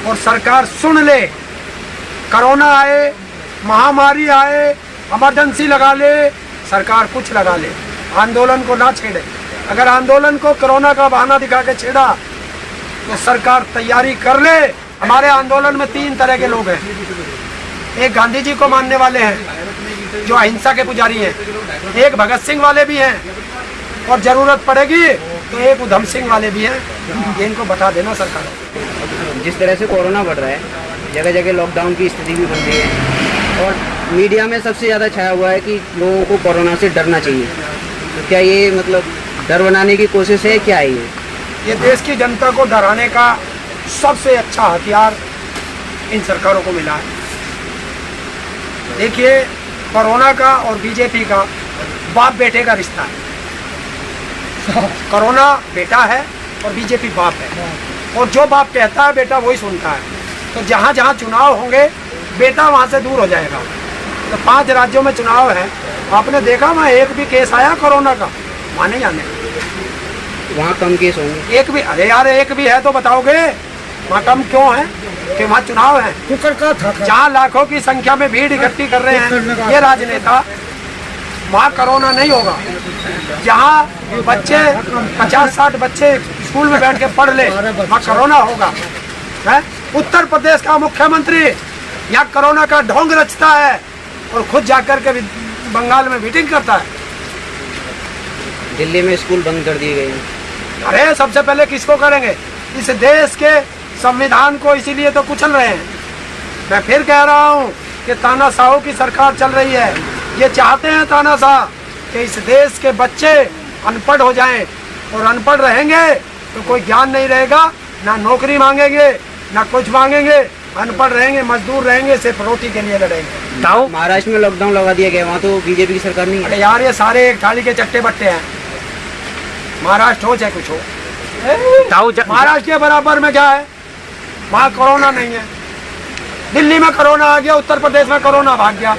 और सरकार सुन ले। कोरोना आए, महामारी आए, इमरजेंसी लगा ले, सरकार कुछ लगा ले, आंदोलन को ना छेड़े। अगर आंदोलन को कोरोना का बहाना दिखा के छेड़ा तो सरकार तैयारी कर ले। हमारे आंदोलन में 3 तरह के लोग हैं। एक गांधी जी को मानने वाले हैं जो अहिंसा के पुजारी हैं, एक भगत सिंह वाले भी हैं, और जरूरत पड़ेगी तो एक उधम सिंह वाले भी हैं। ये इनको बता देना सरकार। जिस तरह से कोरोना बढ़ रहा है, जगह जगह लॉकडाउन की स्थिति भी बन रही है और मीडिया में सबसे ज़्यादा छाया हुआ है कि लोगों को कोरोना से डरना चाहिए। तो क्या ये मतलब डर बनाने की कोशिश है, क्या है ये देश की जनता को डराने का सबसे अच्छा हथियार इन सरकारों को मिला है। देखिए, कोरोना का और बीजेपी का बाप बेटे का रिश्ता है। कोरोना बेटा है और बीजेपी बाप है, और जो बाप कहता है बेटा वही सुनता है। तो जहाँ जहाँ चुनाव होंगे बेटा वहाँ से दूर हो जाएगा। तो 5 राज्यों में चुनाव है, आपने देखा वहाँ एक भी केस आया कोरोना का? वहाँ नहीं आने, वहाँ कम केस होंगे। एक भी? अरे यार, एक भी है तो बताओगे वहाँ कम क्यों है? कि वहाँ चुनाव है, जहाँ लाखों की संख्या में भीड़ इकट्ठी कर रहे हैं ये राजनेता, वहाँ कोरोना नहीं होगा। जहाँ बच्चे 50-60 बच्चे स्कूल में बैठ के पढ़ ले, वहाँ कोरोना होगा। है उत्तर प्रदेश का मुख्यमंत्री यहाँ कोरोना का ढोंग रचता है और खुद जाकर के बंगाल में मीटिंग करता है। दिल्ली में स्कूल बंद कर दिए गए हैं। अरे सबसे पहले किसको करेंगे? इस देश के संविधान को इसीलिए तो कुचल रहे हैं। मैं फिर कह रहा हूँ कि तानाशाहों की सरकार चल रही है। ये चाहते हैं तानाशाह कि इस देश के बच्चे अनपढ़ हो जाएं, और अनपढ़ रहेंगे तो कोई ज्ञान नहीं रहेगा, ना नौकरी मांगेंगे ना कुछ मांगेंगे। अनपढ़ रहेंगे, मजदूर रहेंगे, सिर्फ रोटी के लिए लड़ेंगे। ताऊ, महाराष्ट्र में लॉकडाउन लगा दिया गया, वहाँ तो बीजेपी की सरकार नहीं है। अरे यार, ये सारे एक थाली के चट्टे बट्टे हैं। महाराष्ट्र हो चाहे कुछ हो, महाराष्ट्र के बराबर में क्या है? वहाँ कोरोना नहीं है। दिल्ली में कोरोना आ गया, उत्तर प्रदेश में कोरोना भाग गया।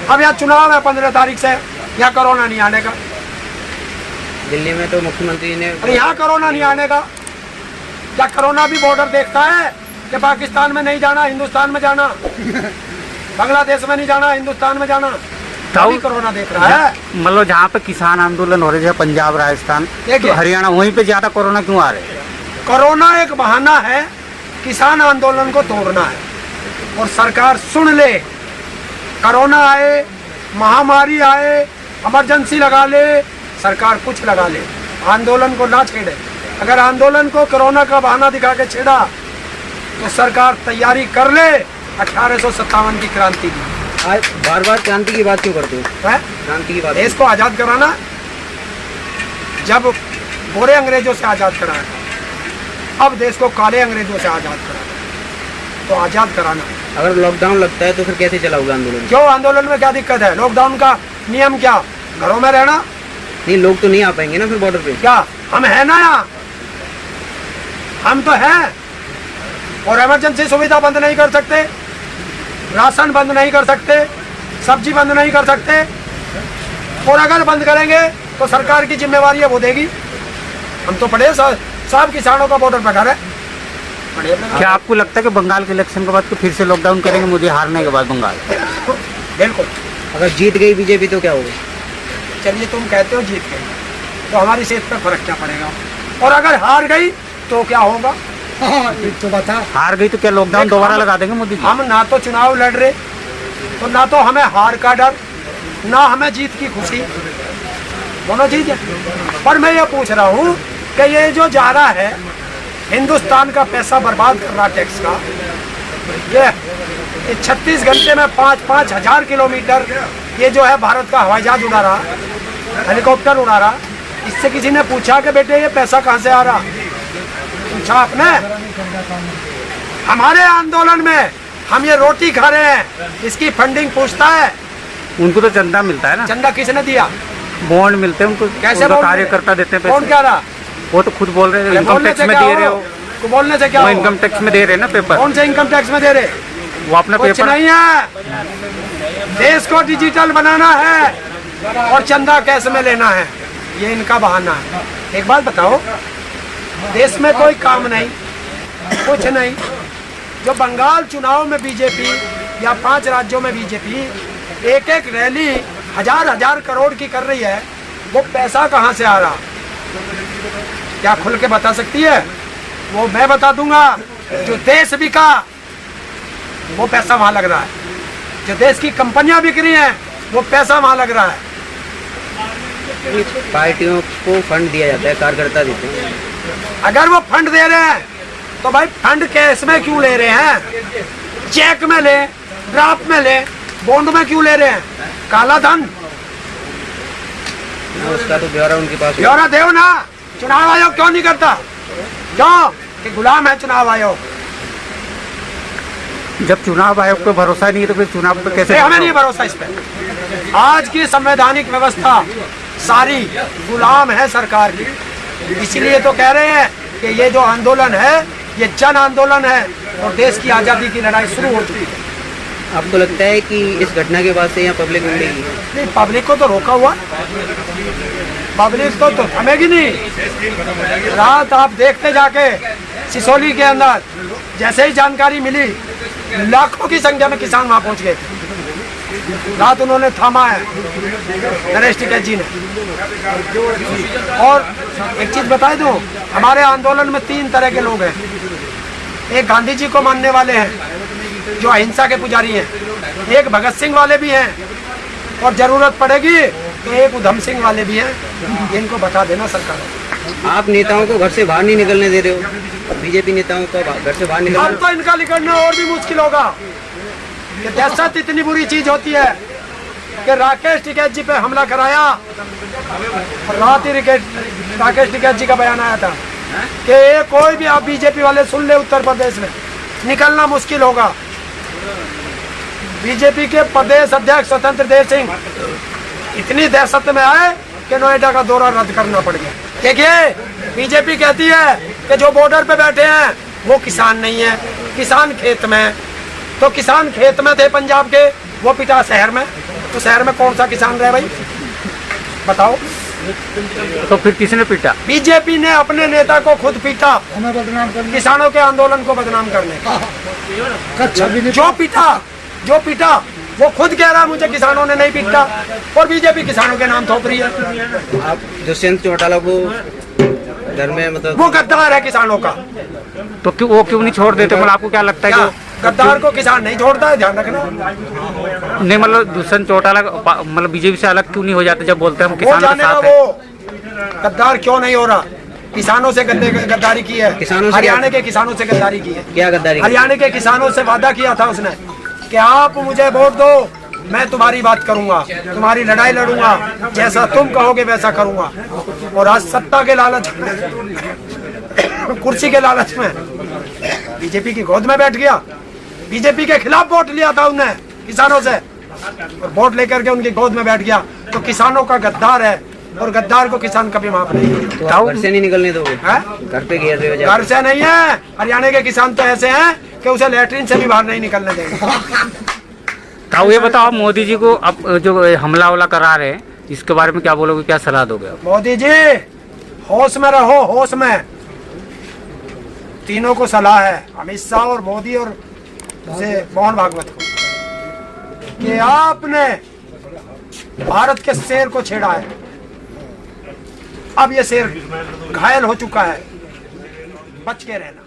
अब यहाँ चुनाव है 15 तारीख से, यहाँ कोरोना नहीं आने का। दिल्ली में तो मुख्यमंत्री ने, अरे यहाँ कोरोना नहीं आने का। क्या कोरोना भी बॉर्डर देखता है कि पाकिस्तान में नहीं जाना, हिंदुस्तान में जाना, बांग्लादेश में नहीं जाना, हिंदुस्तान में जाना? तभी कोरोना देख रहा है। मतलब जहाँ पे किसान आंदोलन हो रहे हैं, पंजाब, राजस्थान, तो हरियाणा, वहीं पे ज्यादा कोरोना क्यों आ रहे हैं? कोरोना एक बहाना है किसान आंदोलन को तोड़ना है, और सरकार सुन ले। कोरोना आए, महामारी आए, इमरजेंसी लगा ले, सरकार कुछ लगा ले, आंदोलन को ना छेड़े। अगर आंदोलन को कोरोना का बहाना दिखा के छेड़ा तो सरकार तैयारी कर ले 1857 की क्रांति की। बार बार क्रांति की बात क्यों करते हो? क्रांति की बात, देश को आज़ाद कराना। जब गोरे अंग्रेजों से आज़ाद कराया, अब देश को काले अंग्रेजों से आज़ाद कराना, तो आज़ाद कराना। अगर लॉकडाउन लगता है तो फिर कैसे चलाओगे आंदोलन? क्यों? आंदोलन में क्या दिक्कत है? लॉकडाउन का नियम क्या? घरों में रहना। नहीं, लोग तो नहीं आ पाएंगे ना फिर बॉर्डर पे। क्या हम है ना यहाँ? हम तो हैं, और इमरजेंसी सुविधा बंद नहीं कर सकते, राशन बंद नहीं कर सकते, सब्जी बंद नहीं कर सकते, और अगर बंद करेंगे तो सरकार की जिम्मेवारी है, वो देगी। हम तो पड़े सब किसानों का बॉर्डर पर घर है। क्या आपको लगता है कि बंगाल के इलेक्शन के बाद तो फिर से लॉकडाउन करेंगे मोदी हारने के बाद बंगाल? बिल्कुल। अगर जीत गई बीजेपी तो क्या होगा? चलिए, तुम कहते हो जीत गई तो हमारी सेहत पर फर्क क्या पड़ेगा? और अगर हार गई तो क्या होगा? तो बता। हार गई तो क्या लॉकडाउन दोबारा लगा देंगे मोदी जी? हम ना तो चुनाव लड़ रहे, तो ना तो हमें हार का डर, ना हमें जीत की खुशी, दोनों चीज है। पर मैं ये पूछ रहा हूँ कि ये जो जा रहा है, हिंदुस्तान का पैसा बर्बाद कर रहा टैक्स का, ये 36 घंटे में 5-5 हजार किलोमीटर ये जो है भारत का हवाई जहाज उड़ा रहा, हेलीकॉप्टर उड़ा रहा। इससे किसी ने पूछा कि बेटे ये पैसा कहाँ से आ रहा? पूछा आपने? हमारे आंदोलन में हम ये रोटी खा रहे हैं, इसकी फंडिंग पूछता है? उनको तो चंदा मिलता है ना। चंदा किसने दिया? बॉन्ड मिलते हैं उनको। कैसे? कार्यकर्ता देते हैं। कौन कह रहा? वो तो खुद बोल रहे हैं, इनकम टैक्स में दे रहे हो। बोलने से क्या? वो इनकम टैक्स में दे रहे हैं ना पेपर। कौन से इनकम टैक्स में दे रहे? वो अपना कुछ पेपर नहीं है। देश को डिजिटल बनाना है और चंदा कैश में लेना है, ये इनका बहाना है। एक बात बताओ, देश में कोई काम नहीं, कुछ नहीं, जो बंगाल चुनाव में बीजेपी या 5 राज्यों में बीजेपी एक एक रैली हजार करोड़ की कर रही है, वो पैसा कहाँ से आ रहा, क्या खुल के बता सकती है? वो मैं बता दूंगा। जो देश बिका वो पैसा वहां लग रहा है, जो देश की कंपनियां बिक रही हैं वो पैसा वहां लग रहा है। पार्टियों को फंड दिया जाता है, कार्यकर्ता देते हैं। अगर वो फंड दे रहे हैं तो भाई फंड कैश में क्यों ले रहे हैं? चेक में ले, ड्राफ्ट में ले, बॉन्ड में क्यों ले रहे हैं? काला धन उसका तो ब्यौरा उनके पास। ब्यौरा दो ना। चुनाव आयोग क्यों नहीं करता? क्यों कि गुलाम है चुनाव आयोग। जब चुनाव आयोग पे भरोसा नहीं है तो फिर चुनाव पे कैसे? हमें नहीं भरोसा इस पे। आज की संवैधानिक व्यवस्था सारी गुलाम है सरकार की। इसीलिए तो कह रहे हैं कि ये जो आंदोलन है ये जन आंदोलन है और देश की आज़ादी की लड़ाई शुरू हो चुकी है। आपको लगता है कि इस घटना के बाद से यहाँ पब्लिक मिलेगी? नहीं, पब्लिक को तो रोका हुआ, पब्लिक तो थमेगी नहीं। रात आप देखते जाके सिसोली के अंदर जैसे ही जानकारी मिली लाखों की संख्या में किसान वहां पहुंच गए थे। रात उन्होंने थामा है नरेश टिकैत जी ने। और एक चीज बताए दूं, हमारे आंदोलन में 3 तरह के लोग हैं। एक गांधी जी को मानने वाले हैं जो अहिंसा के पुजारी हैं, एक भगत सिंह वाले भी हैं और जरूरत पड़ेगी तो एक उधम सिंह वाले भी हैं। इनको बता देना सरकार। आप नेताओं को घर से बाहर नहीं निकलने दे रहे हो, बीजेपी नेताओं को घर से बाहर अब निकलना। तो इनका निकलना और भी मुश्किल होगा। कि दहशत इतनी बुरी चीज होती है कि राकेश टिकैत जी पे हमला कराया। रात ही राकेश टिकैत जी का बयान आया था कि कोई भी आप बीजेपी वाले सुन ले, उत्तर प्रदेश में निकलना मुश्किल होगा। बीजेपी के प्रदेश अध्यक्ष स्वतंत्र देव सिंह इतनी दहशत में आए कि नोएडा का दौरा रद्द करना पड़ गया। देखिए, बीजेपी कहती है कि जो बॉर्डर पे बैठे हैं वो किसान नहीं है, किसान खेत में। तो किसान खेत में थे पंजाब के, वो पिटा शहर में। तो शहर में कौन सा किसान रहे भाई, बताओ? तो फिर किसने पीटा? बीजेपी ने अपने नेता को खुद पीटा, किसानों के आंदोलन को बदनाम करने का। जो पीटा वो खुद कह रहा है मुझे किसानों ने नहीं पीटा, और बीजेपी किसानों के नाम थोप रही है। आप दुष्यंत चौटाला को घर में मतलब वो गद्दार है किसानों का। तो क्यों वो क्यों नहीं छोड़ देते? मतलब आपको क्या लगता है कि गद्दार को किसान नहीं छोड़ता है? ध्यान रखना। नहीं, मतलब दुष्यंत चौटाला मतलब बीजेपी से अलग क्यों नहीं हो जाते जब बोलते हैं हम वो किसानों के जानेगा साथ हैं? वो गद्दार क्यों नहीं हो रहा। किसानों से गद्दारी की है, किसानों से हरियाणा के किसानों से गद्दारी की है। क्या गद्दारी? हरियाणा के किसानों से वादा किया था उसने कि आप मुझे वोट दो, मैं तुम्हारी बात करूंगा, तुम्हारी लड़ाई लड़ूंगा, जैसा तुम कहोगे वैसा करूंगा। और आज सत्ता के लालच में, कुर्सी के लालच में बीजेपी की गोद में बैठ गया। बीजेपी के खिलाफ वोट लिया था उन्होंने किसानों से, और वोट लेकर के उनकी गोद में बैठ गया। तो किसानों का गद्दार है, और गद्दार को किसान कभी माफ नहीं। तो आप घर से नहीं निकलने दोगे? घर पे घेर रहे हो? घर से नहीं है, हरियाणा के किसान तो ऐसे हैं कि उसे लैट्रिन से भी बाहर नहीं निकलने देंगे। ताऊ ये बताओ, मोदी जी को अब जो हमला वला करा रहे हैं इसके बारे में क्या बोलोगे, क्या सलाह दोगे आप? मोदी जी होश में रहो, होश में। तीनों को सलाह है, अमित शाह और मोदी और मोहन भागवत को, कि आपने भारत के शेर को छेड़ा है। अब ये शेर घायल हो चुका है, बच के रहना।